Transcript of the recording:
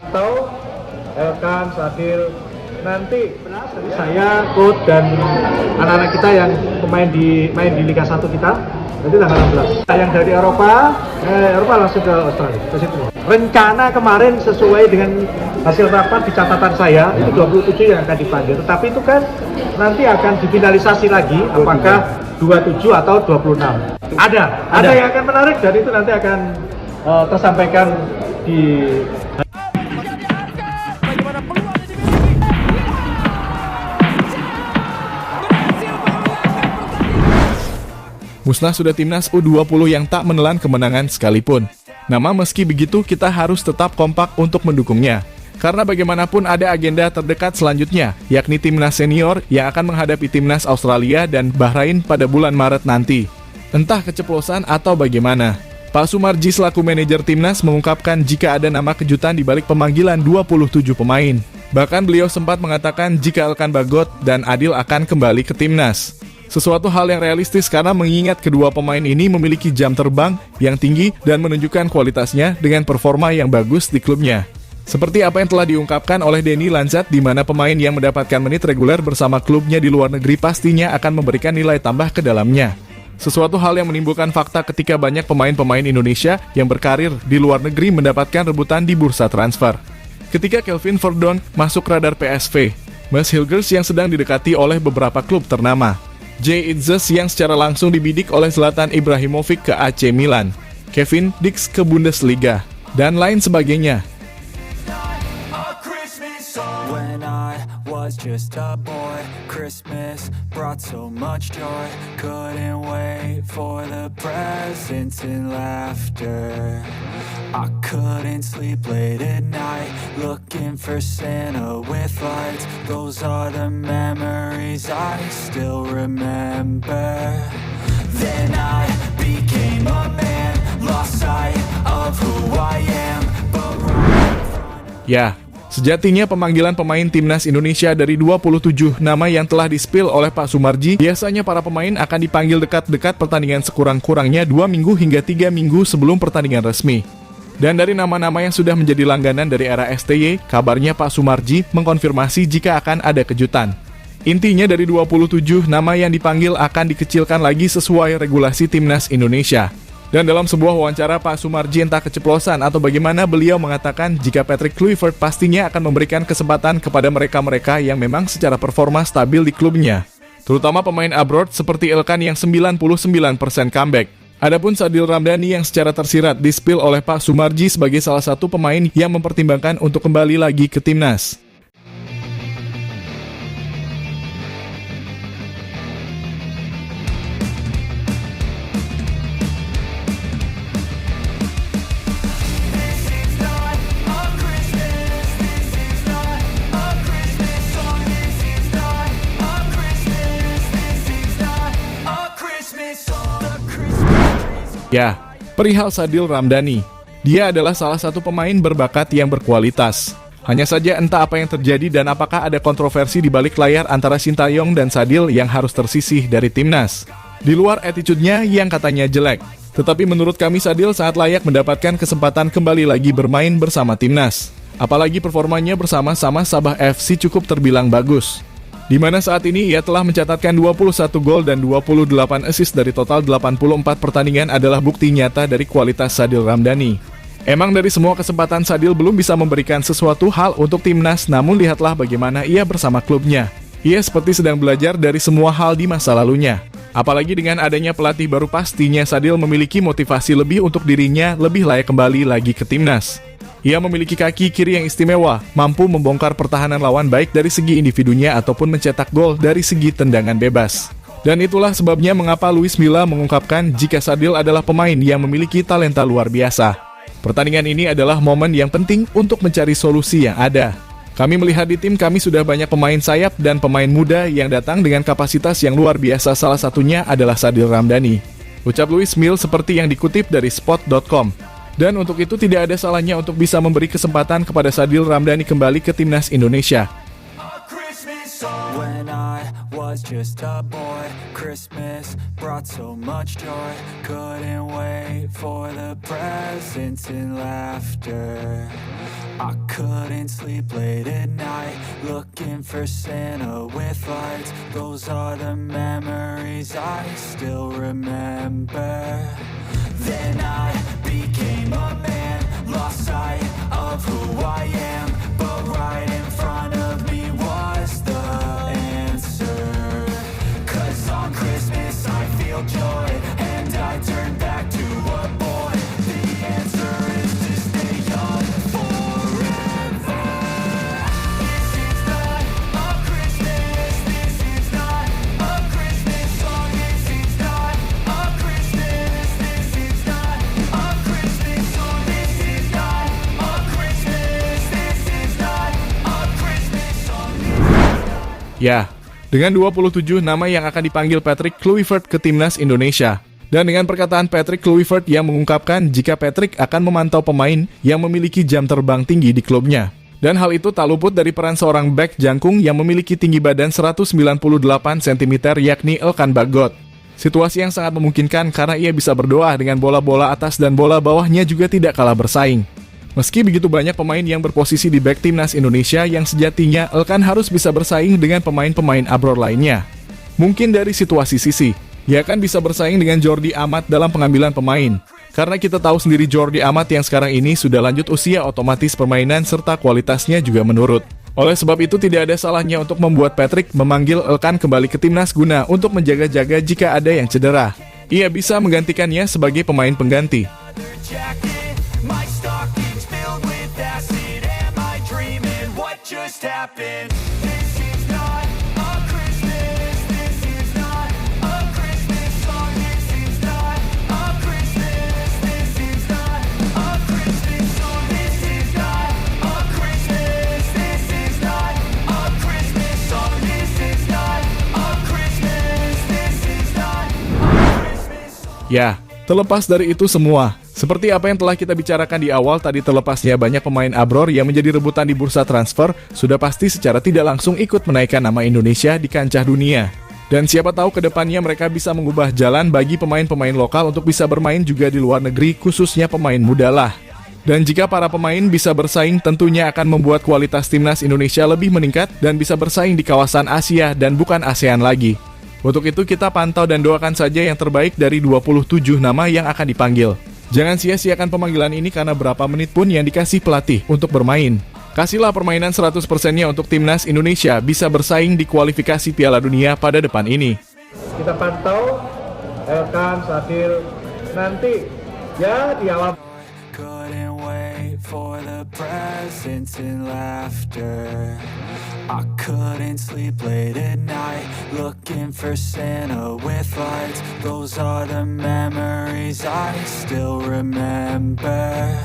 Atau Elkan, Sadil, nanti saya, coach dan anak-anak kita yang main di Liga 1 kita nanti tanggal 16. Yang dari Eropa langsung ke Australia, ke situ. Rencana kemarin sesuai dengan hasil rapat di catatan saya itu 27 yang akan dipanggil, tetapi itu kan nanti akan difinalisasi lagi apakah 27 atau 26. Ada yang akan menarik dan itu nanti akan tersampaikan di Musnah sudah timnas U20 yang tak menelan kemenangan sekalipun. Namun meski begitu kita harus tetap kompak untuk mendukungnya. Karena bagaimanapun ada agenda terdekat selanjutnya, yakni timnas senior yang akan menghadapi timnas Australia dan Bahrain pada bulan Maret nanti. Entah keceplosan atau bagaimana. Pak Sumarji selaku manajer timnas mengungkapkan jika ada nama kejutan di balik pemanggilan 27 pemain. Bahkan beliau sempat mengatakan jika Elkan Bagot dan Adil akan kembali ke timnas. Sesuatu hal yang realistis karena mengingat kedua pemain ini memiliki jam terbang yang tinggi dan menunjukkan kualitasnya dengan performa yang bagus di klubnya. Seperti apa yang telah diungkapkan oleh Denny Lanzat, di mana pemain yang mendapatkan menit reguler bersama klubnya di luar negeri pastinya akan memberikan nilai tambah ke dalamnya. Sesuatu hal yang menimbulkan fakta ketika banyak pemain-pemain Indonesia yang berkarir di luar negeri mendapatkan rebutan di bursa transfer. Ketika Kelvin Verdon masuk radar PSV, Mads Hilgers yang sedang didekati oleh beberapa klub ternama. Jay Itzes yang secara langsung dibidik oleh Zlatan Ibrahimovic ke AC Milan, Kevin Dix ke Bundesliga, dan lain sebagainya. Was just a boy, Christmas brought so much joy, couldn't wait for the presents and laughter. I couldn't sleep late at night, looking for Santa with lights. Those are the memories I still remember. Then I became a man, lost sight of who I am. Ya, sejatinya pemanggilan pemain timnas Indonesia dari 27 nama yang telah di-spill oleh Pak Sumarji, biasanya para pemain akan dipanggil dekat-dekat pertandingan sekurang-kurangnya 2 minggu hingga 3 minggu sebelum pertandingan resmi. Dan dari nama-nama yang sudah menjadi langganan dari era STY, kabarnya Pak Sumarji mengkonfirmasi jika akan ada kejutan. Intinya dari 27 nama yang dipanggil akan dikecilkan lagi sesuai regulasi timnas Indonesia. Dan dalam sebuah wawancara Pak Sumarji entah keceplosan atau bagaimana beliau mengatakan jika Patrick Kluivert pastinya akan memberikan kesempatan kepada mereka-mereka yang memang secara performa stabil di klubnya. Terutama pemain abroad seperti Elkan yang 99% comeback. Adapun Sadil Ramdhani yang secara tersirat di-spill oleh Pak Sumarji sebagai salah satu pemain yang mempertimbangkan untuk kembali lagi ke timnas. Ya, perihal Sadil Ramdhani. Dia adalah salah satu pemain berbakat yang berkualitas. Hanya saja entah apa yang terjadi dan apakah ada kontroversi di balik layar antara Sintayong dan Sadil yang harus tersisih dari timnas. Di luar attitude-nya yang katanya jelek. Tetapi menurut kami Sadil saat layak mendapatkan kesempatan kembali lagi bermain bersama timnas. Apalagi performanya bersama Sabah FC cukup terbilang bagus. Di mana saat ini ia telah mencatatkan 21 gol dan 28 assist dari total 84 pertandingan adalah bukti nyata dari kualitas Sadil Ramdhani. Emang dari semua kesempatan Sadil belum bisa memberikan sesuatu hal untuk timnas, namun lihatlah bagaimana ia bersama klubnya. Ia seperti sedang belajar dari semua hal di masa lalunya. Apalagi dengan adanya pelatih baru pastinya Sadil memiliki motivasi lebih untuk dirinya lebih layak kembali lagi ke timnas. Ia memiliki kaki kiri yang istimewa, mampu membongkar pertahanan lawan baik dari segi individunya ataupun mencetak gol dari segi tendangan bebas. Dan itulah sebabnya mengapa Luis Milla mengungkapkan jika Sadil adalah pemain yang memiliki talenta luar biasa. Pertandingan ini adalah momen yang penting untuk mencari solusi yang ada. Kami melihat di tim kami sudah banyak pemain sayap dan pemain muda yang datang dengan kapasitas yang luar biasa, salah satunya adalah Sadil Ramdhani. Ucap Luis Milla seperti yang dikutip dari spot.com. Dan untuk itu tidak ada salahnya untuk bisa memberi kesempatan kepada Sadil Ramdhani kembali ke timnas Indonesia. When I was just a boy, Christmas brought so much joy, couldn't wait for the presents and laughter. I couldn't sleep late at night, looking for Santa with lights. Those are the memories I still remember. Then I became a man, lost sight of who I am, but right in front of me was the answer. 'Cause on Christmas I feel joy, and I turn back to a boy. The answer is to stay young forever. This is not a Christmas, this is not a Christmas song. This is not a Christmas, this is not a Christmas song. This is not a Christmas, this is not a Christmas song. Ya, dengan 27 nama yang akan dipanggil Patrick Kluivert ke timnas Indonesia. Dan dengan perkataan Patrick Kluivert yang mengungkapkan jika Patrick akan memantau pemain yang memiliki jam terbang tinggi di klubnya. Dan hal itu tak luput dari peran seorang bek jangkung yang memiliki tinggi badan 198 cm yakni Elkan Bagot. Situasi yang sangat memungkinkan karena ia bisa berdoa dengan bola-bola atas dan bola bawahnya juga tidak kalah bersaing. Meski begitu banyak pemain yang berposisi di bek timnas Indonesia yang sejatinya Elkan harus bisa bersaing dengan pemain-pemain abroad lainnya. Mungkin dari situasi sisi, ia akan bisa bersaing dengan Jordi Amat dalam pengambilan pemain. Karena kita tahu sendiri Jordi Amat yang sekarang ini sudah lanjut usia, otomatis permainan serta kualitasnya juga menurun. Oleh sebab itu tidak ada salahnya untuk membuat Patrick memanggil Elkan kembali ke timnas guna untuk menjaga-jaga jika ada yang cedera. Ia bisa menggantikannya sebagai pemain pengganti. Jacket, my stockings filled with acid. Am I dreaming? What just happened? This is not a Christmas. This is not a Christmas song. This is not a Christmas. This is not a Christmas song. This is not a Christmas. This is not a Christmas song. This is not a Christmas. This is not a Christmas song. Ya, terlepas dari itu semua, seperti apa yang telah kita bicarakan di awal tadi, terlepasnya banyak pemain abroad yang menjadi rebutan di bursa transfer, sudah pasti secara tidak langsung ikut menaikkan nama Indonesia di kancah dunia. Dan siapa tahu ke depannya mereka bisa mengubah jalan bagi pemain-pemain lokal untuk bisa bermain juga di luar negeri, khususnya pemain muda lah. Dan jika para pemain bisa bersaing, tentunya akan membuat kualitas timnas Indonesia lebih meningkat dan bisa bersaing di kawasan Asia dan bukan ASEAN lagi. Untuk itu kita pantau dan doakan saja yang terbaik dari 27 nama yang akan dipanggil. Jangan sia-siakan pemanggilan ini karena berapa menit pun yang dikasih pelatih untuk bermain. Kasihlah permainan 100%-nya untuk timnas Indonesia bisa bersaing di kualifikasi Piala Dunia pada depan ini. Kita pantau Elkan Sadil nanti ya di awal. Couldn't wait for the presents and laughter. I couldn't sleep late at night, looking for Santa with lights. Those are the memories I still remember.